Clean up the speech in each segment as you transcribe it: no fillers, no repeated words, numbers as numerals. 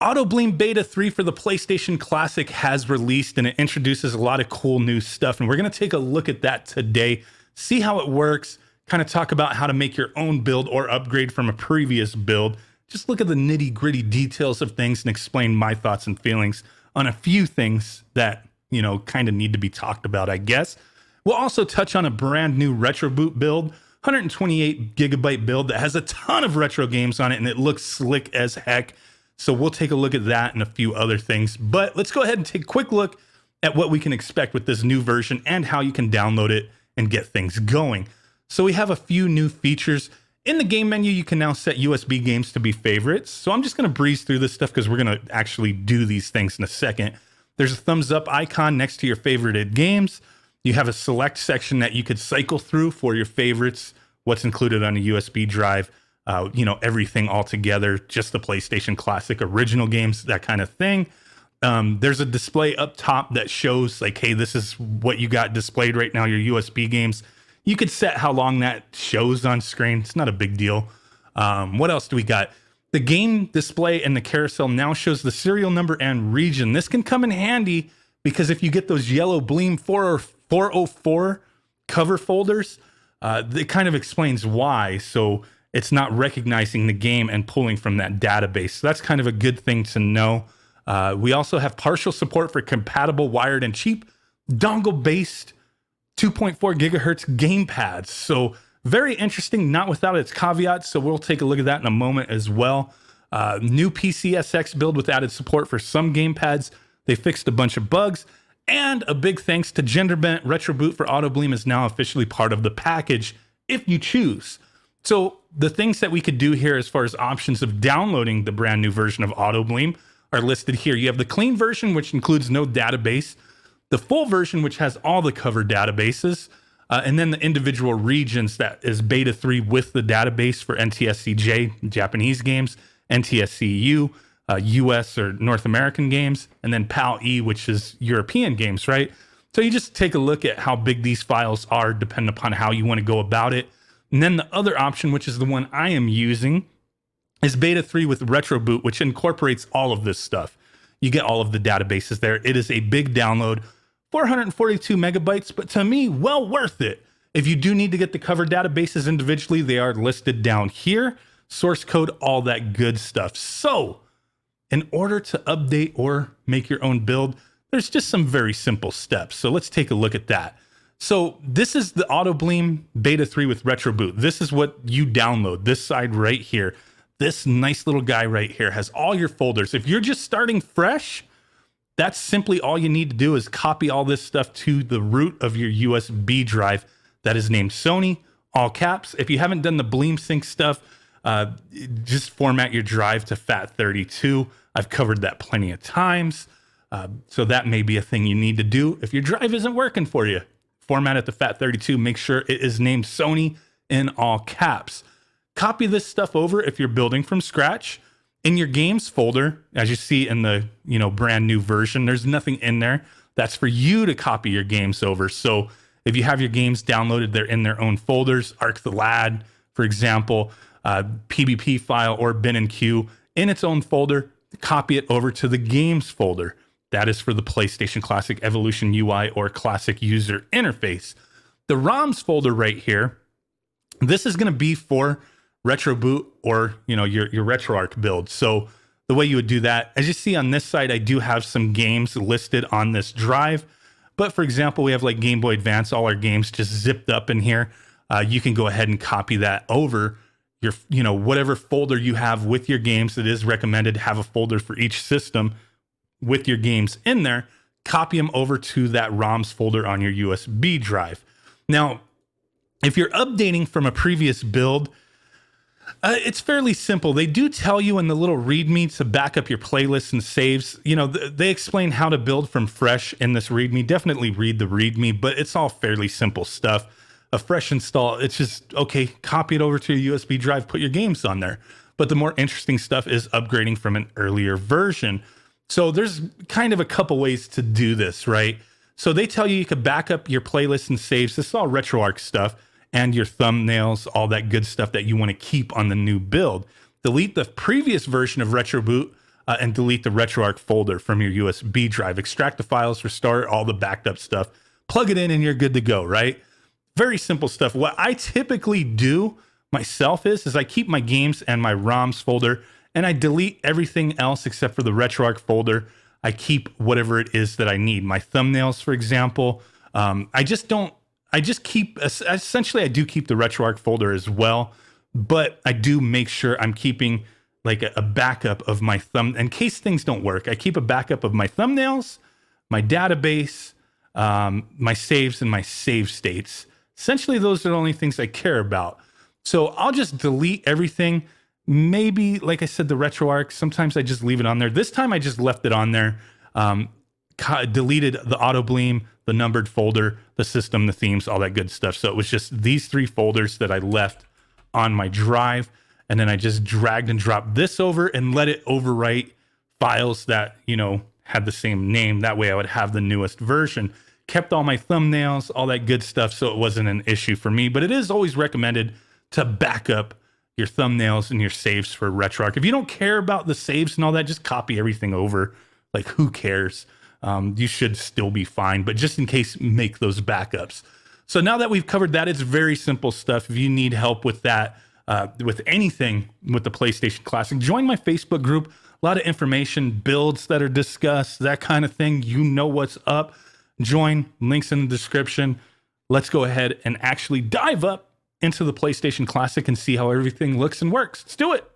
AutoBleem Beta 3 for the PlayStation Classic has released, and it introduces a lot of cool new stuff. And we're going to take a look at that today, see how it works, kind of talk about how to make your own build or upgrade from a previous build. Just look at the nitty gritty details of things and explain my thoughts and feelings on a few things that, kind of need to be talked about, I guess. We'll also touch on a brand new RetroBoot build, 128 gigabyte build that has a ton of retro games on it, and it looks slick as heck. So we'll take a look at that and a few other things. But let's go ahead and take a quick look at what we can expect with this new version and how you can download it and get things going. So we have a few new features. In the game menu, you can now set USB games to be favorites. So I'm just going to breeze through this stuff because we're going to actually do these things in a second. There's a thumbs up icon next to your favorited games. You have a select section that you could cycle through for your favorites, what's included on a USB drive. Everything all together, just the PlayStation Classic original games, that kind of thing. There's a display up top that shows like, hey, this is what you got displayed right now, your USB games. You could set how long that shows on screen. It's not a big deal. What else do we got? The game display and the carousel now shows the serial number and region. This can come in handy because if you get those yellow Bleem 404 cover folders, it kind of explains why. So it's not recognizing the game and pulling from that database. So that's kind of a good thing to know. We also have partial support for compatible wired and cheap dongle-based 2.4 gigahertz gamepads. So very interesting, not without its caveats. So we'll take a look at that in a moment as well. New PCSX build with added support for some gamepads. They fixed a bunch of bugs. And a big thanks to GenderBent, RetroBoot for AutoBleem is now officially part of the package if you choose. So the things that we could do here as far as options of downloading the brand new version of AutoBleem are listed here. You have the clean version, which includes no database, the full version, which has all the cover databases, and then the individual regions that is beta 3 with the database for NTSCJ, Japanese games, NTSCU, US or North American games, and then PAL-E, which is European games, right? So you just take a look at how big these files are, depending upon how you want to go about it. And then the other option, which is the one I am using, is beta 3 with RetroBoot, which incorporates all of this stuff. You get all of the databases there. It is a big download, 442 megabytes, but to me, well worth it. If you do need to get the cover databases individually, they are listed down here. Source code, all that good stuff. So in order to update or make your own build, there's just some very simple steps. So let's take a look at that. So this is the AutoBleem Beta 3 with RetroBoot. This is what you download, this side right here. This nice little guy right here has all your folders. If you're just starting fresh, that's simply all you need to do is copy all this stuff to the root of your USB drive that is named Sony, all caps. If you haven't done the Bleem Sync stuff, just format your drive to FAT32. I've covered that plenty of times. So that may be a thing you need to do if your drive isn't working for you. Format it to FAT32, make sure it is named Sony in all caps. Copy this stuff over if you're building from scratch. In your games folder, as you see in the brand new version, there's nothing in there. That's for you to copy your games over. So if you have your games downloaded, they're in their own folders. Arc the Lad, for example, PBP file or bin and queue in its own folder, copy it over to the games folder. That is for the PlayStation Classic Evolution UI or Classic User Interface. The ROMs folder right here, this is going to be for RetroBoot or your RetroArch build. So the way you would do that, as you see on this side, I do have some games listed on this drive. But for example, we have like Game Boy Advance, all our games just zipped up in here. You can go ahead and copy that over your, whatever folder you have with your games. It is recommended to have a folder for each system with your games in there. Copy them over to that ROMs folder on your USB drive. Now, if you're updating from a previous build, it's fairly simple. They do tell you in the little README to back up your playlists and saves. They explain how to build from fresh in this README. Definitely read the README, but it's all fairly simple stuff. A fresh install, it's just, okay, copy it over to your USB drive, put your games on there. But the more interesting stuff is upgrading from an earlier version. So there's kind of a couple ways to do this, right? So they tell you could back up your playlists and saves. This is all RetroArch stuff and your thumbnails, all that good stuff that you want to keep on the new build. Delete the previous version of RetroBoot and delete the RetroArch folder from your USB drive. Extract the files, restore all the backed up stuff, plug it in, and you're good to go, right? Very simple stuff. What I typically do myself is I keep my games and my ROMs folder, and I delete everything else except for the RetroArch folder. I keep whatever it is that I need. My thumbnails, for example, I do keep the RetroArch folder as well, but I do make sure I'm keeping like a backup of my in case things don't work. I keep a backup of my thumbnails, my database, my saves, and my save states. Essentially, those are the only things I care about. So I'll just delete everything. Maybe, like I said, the RetroArch, sometimes I just leave it on there. This time I just left it on there. Deleted the AutoBleem, the numbered folder, the system, the themes, all that good stuff. So it was just these 3 folders that I left on my drive. And then I just dragged and dropped this over and let it overwrite files that, had the same name. That way I would have the newest version. Kept all my thumbnails, all that good stuff. So it wasn't an issue for me, but it is always recommended to back up your thumbnails and your saves for RetroArch. If you don't care about the saves and all that, just copy everything over. Like, who cares? You should still be fine, but just in case, make those backups. So now that we've covered that, it's very simple stuff. If you need help with that, with anything with the PlayStation Classic, join my Facebook group. A lot of information, builds that are discussed, that kind of thing. You know what's up. Join, links in the description. Let's go ahead and actually dive up into the PlayStation Classic and see how everything looks and works. Let's do it.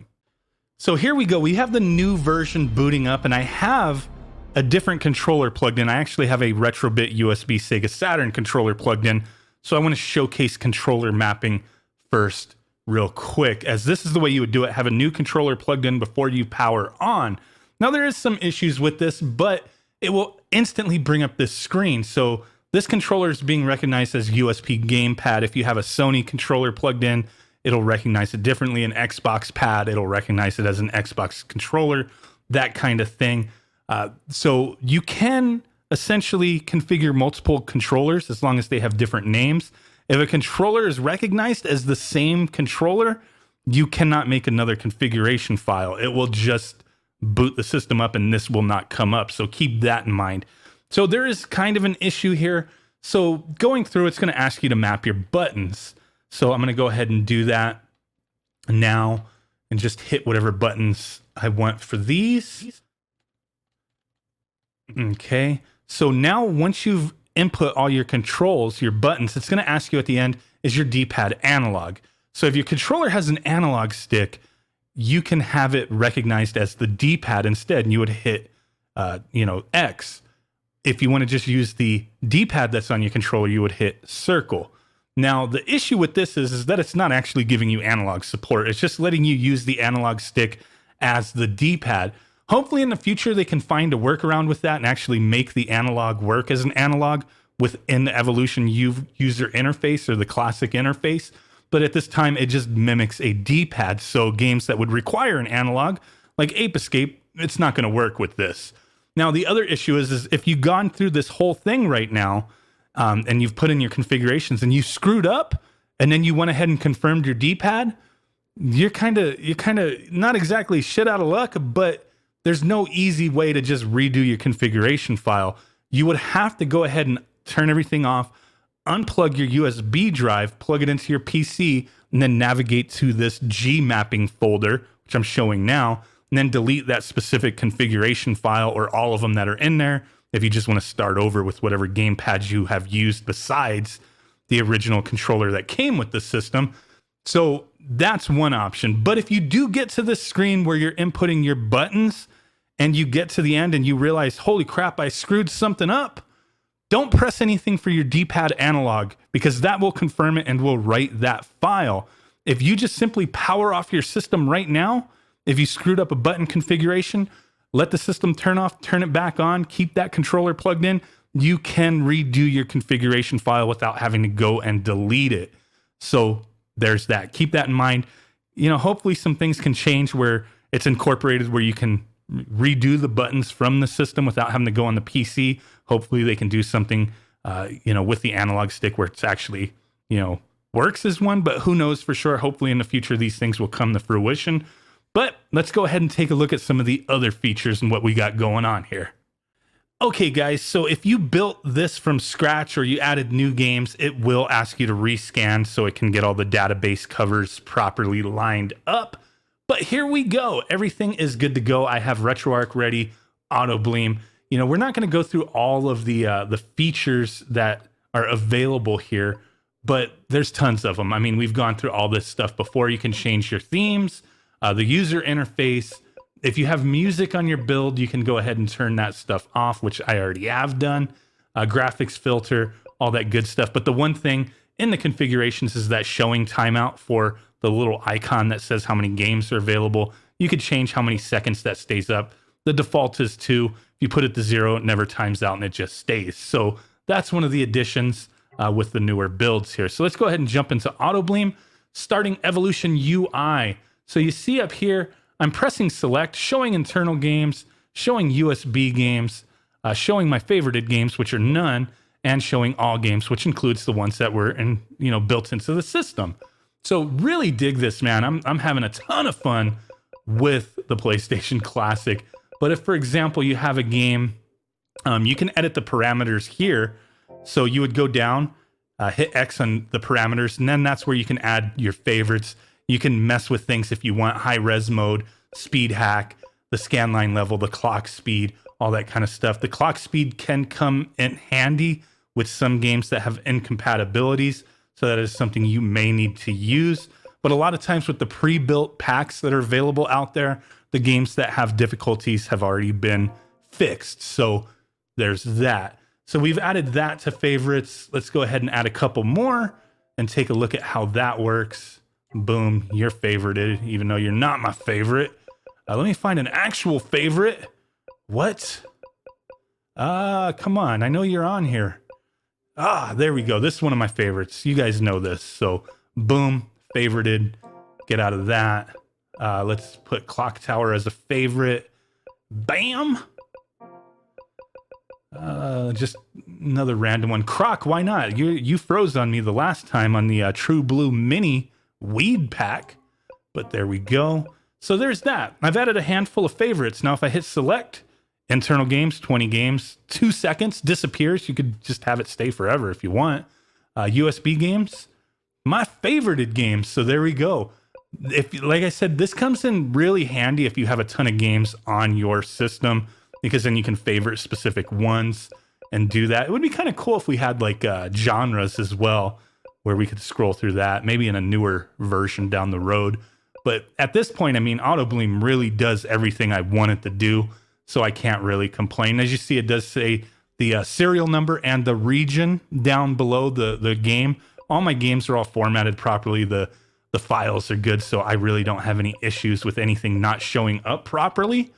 So here we go. We have the new version booting up, and I have a different controller plugged in. I actually have a RetroBoot USB Sega Saturn controller plugged in. So I want to showcase controller mapping first real quick, as this is the way you would do it. Have a new controller plugged in before you power on. Now there is some issues with this, but it will instantly bring up this screen. So this controller is being recognized as USB gamepad. If you have a Sony controller plugged in, it'll recognize it differently. An Xbox pad, it'll recognize it as an Xbox controller, that kind of thing. So you can essentially configure multiple controllers as long as they have different names. If a controller is recognized as the same controller, you cannot make another configuration file. It will just boot the system up and this will not come up. So keep that in mind. So there is kind of an issue here. So going through, it's going to ask you to map your buttons. So I'm going to go ahead and do that now and just hit whatever buttons I want for these. Okay. So now once you've input all your controls, your buttons, it's going to ask you at the end, is your D-pad analog? So if your controller has an analog stick, you can have it recognized as the D-pad instead, and you would hit, X. If you want to just use the D-pad that's on your controller, you would hit circle. Now, the issue with this is that it's not actually giving you analog support. It's just letting you use the analog stick as the D-pad. Hopefully in the future, they can find a workaround with that and actually make the analog work as an analog within the Evolution user interface or the classic interface. But at this time, it just mimics a D-pad. So games that would require an analog, like Ape Escape, it's not going to work with this. Now, the other issue is if you've gone through this whole thing right now, and you've put in your configurations and you screwed up, and then you went ahead and confirmed your D-pad, you're kind of not exactly shit out of luck, but there's no easy way to just redo your configuration file. You would have to go ahead and turn everything off, unplug your USB drive, plug it into your PC, and then navigate to this G mapping folder, which I'm showing now, and then delete that specific configuration file or all of them that are in there if you just want to start over with whatever gamepads you have used besides the original controller that came with the system. So that's one option. But if you do get to this screen where you're inputting your buttons and you get to the end and you realize, holy crap, I screwed something up, don't press anything for your D-pad analog, because that will confirm it and will write that file. If you just simply power off your system right now, if you screwed up a button configuration, let the system turn off, turn it back on, keep that controller plugged in, you can redo your configuration file without having to go and delete it. So there's that. Keep that in mind. Hopefully some things can change where it's incorporated where you can redo the buttons from the system without having to go on the PC. Hopefully they can do something, with the analog stick where it's actually, works as one, but who knows for sure. Hopefully in the future, these things will come to fruition. But let's go ahead and take a look at some of the other features and what we got going on here. Okay, guys, so if you built this from scratch or you added new games, it will ask you to rescan so it can get all the database covers properly lined up. But here we go. Everything is good to go. I have RetroArch ready, AutoBleem. You know, we're not going to go through all of the features that are available here, but there's tons of them. I mean, we've gone through all this stuff before. You can change your themes, the user interface. If you have music on your build, you can go ahead and turn that stuff off, which I already have done. Graphics filter, all that good stuff. But the one thing in the configurations is that showing timeout for the little icon that says how many games are available. You could change how many seconds that stays up. The default is 2. If you put it to 0, it never times out and it just stays. So that's one of the additions with the newer builds here. So let's go ahead and jump into AutoBleem, starting Evolution UI. So you see up here, I'm pressing select, showing internal games, showing USB games, showing my favorited games, which are none, and showing all games, which includes the ones that were built into the system. So really dig this, man. I'm having a ton of fun with the PlayStation Classic. But if, for example, you have a game, you can edit the parameters here. So you would go down, hit X on the parameters, and then that's where you can add your favorites. You can mess with things if you want, high res mode, speed hack, the scanline level, the clock speed, all that kind of stuff. The clock speed can come in handy with some games that have incompatibilities. So that is something you may need to use. But a lot of times with the pre-built packs that are available out there, the games that have difficulties have already been fixed. So there's that. So we've added that to favorites. Let's go ahead and add a couple more and take a look at how that works. Boom, you're favorited, even though you're not my favorite. Let me find an actual favorite. What? Come on, I know you're on here. There we go. This is one of my favorites. You guys know this. So boom, favorited. Get out of that. Let's put Clock Tower as a favorite. Bam. Just another random one. Croc, why not? You froze on me the last time on the True Blue Mini Weed Pack. But there we go. So there's that. I've added a handful of favorites. Now if I hit select, internal games, 20 games, 2 seconds, disappears. You could just have it stay forever if you want. USB games, my favorited games. So there we go. If, like I said, this comes in really handy if you have a ton of games on your system, because then you can favorite specific ones and do that. It would be kind of cool if we had like genres as well, where we could scroll through that, maybe in a newer version down the road. But at this point, I mean, AutoBleem really does everything I want it to do, so I can't really complain. As you see, it does say the serial number and the region down below the game. All my games are all formatted properly. The files are good, so I really don't have any issues with anything not showing up properly.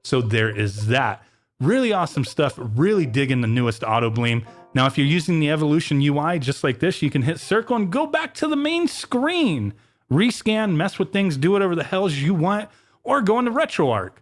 So there is that. Really awesome stuff. Really digging the newest AutoBleem. Now, if you're using the Evolution UI just like this, you can hit circle and go back to the main screen. Rescan, mess with things, do whatever the hells you want, or go into RetroArch.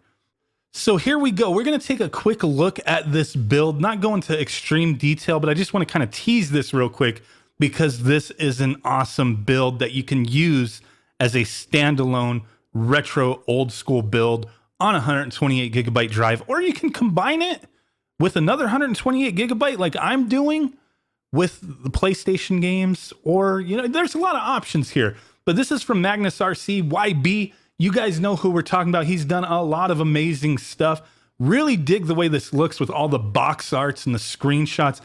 So here we go. We're going to take a quick look at this build, not go into extreme detail, but I just want to kind of tease this real quick because this is an awesome build that you can use as a standalone retro old school build on a 128 gigabyte drive, or you can combine it with another 128 gigabyte like I'm doing with the PlayStation games, or, there's a lot of options here. But this is from Magnus RC YB. You guys know who we're talking about. He's done a lot of amazing stuff. Really dig the way this looks with all the box arts and the screenshots.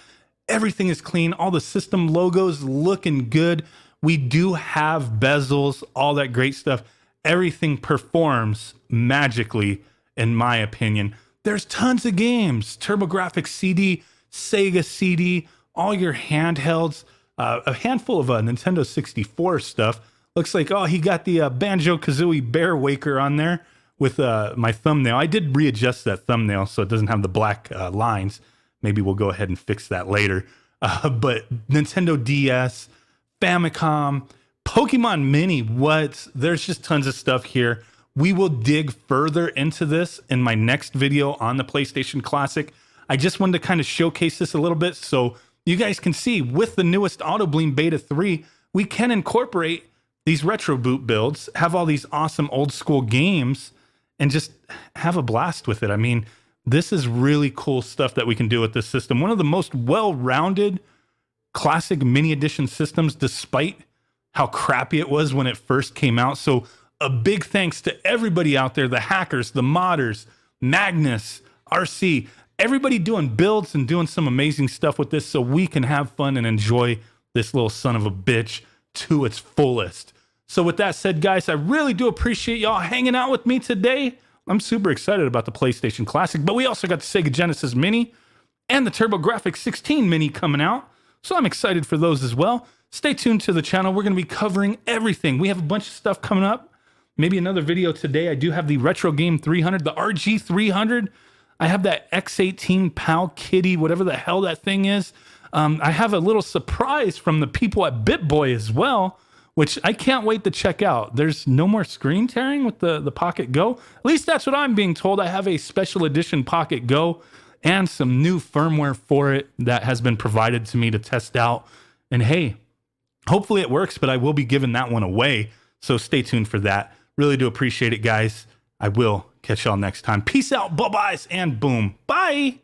Everything is clean. All the system logos looking good. We do have bezels, all that great stuff. Everything performs magically, in my opinion. There's tons of games. TurboGrafx CD, Sega CD, all your handhelds, a handful of Nintendo 64 stuff. Looks like, he got the Banjo-Kazooie Bear Waker on there with my thumbnail. I did readjust that thumbnail so it doesn't have the black lines. Maybe we'll go ahead and fix that later. But Nintendo DS, Famicom, Pokemon Mini, there's just tons of stuff here. We will dig further into this in my next video on the PlayStation Classic. I just wanted to kind of showcase this a little bit so you guys can see with the newest AutoBleem Beta 3, we can incorporate these RetroBoot builds, have all these awesome old school games, and just have a blast with it. I mean, this is really cool stuff that we can do with this system. One of the most well-rounded classic mini edition systems, despite how crappy it was when it first came out. So a big thanks to everybody out there, the hackers, the modders, Magnus, RC, everybody doing builds and doing some amazing stuff with this so we can have fun and enjoy this little son of a bitch to its fullest. So with that said, guys, I really do appreciate y'all hanging out with me today. I'm super excited about the PlayStation Classic, but we also got the Sega Genesis Mini and the TurboGrafx 16 Mini coming out. So I'm excited for those as well. Stay tuned to the channel. We're going to be covering everything. We have a bunch of stuff coming up. Maybe another video today. I do have the Retro Game 300, the RG300. I have that X18 PAL Kitty, whatever the hell that thing is. I have a little surprise from the people at BitBoy as well, which I can't wait to check out. There's no more screen tearing with the Pocket Go. At least that's what I'm being told. I have a special edition Pocket Go and some new firmware for it that has been provided to me to test out. And hey, hopefully it works, but I will be giving that one away. So stay tuned for that. Really do appreciate it, guys. I will catch y'all next time. Peace out, bye-byes, and boom. Bye.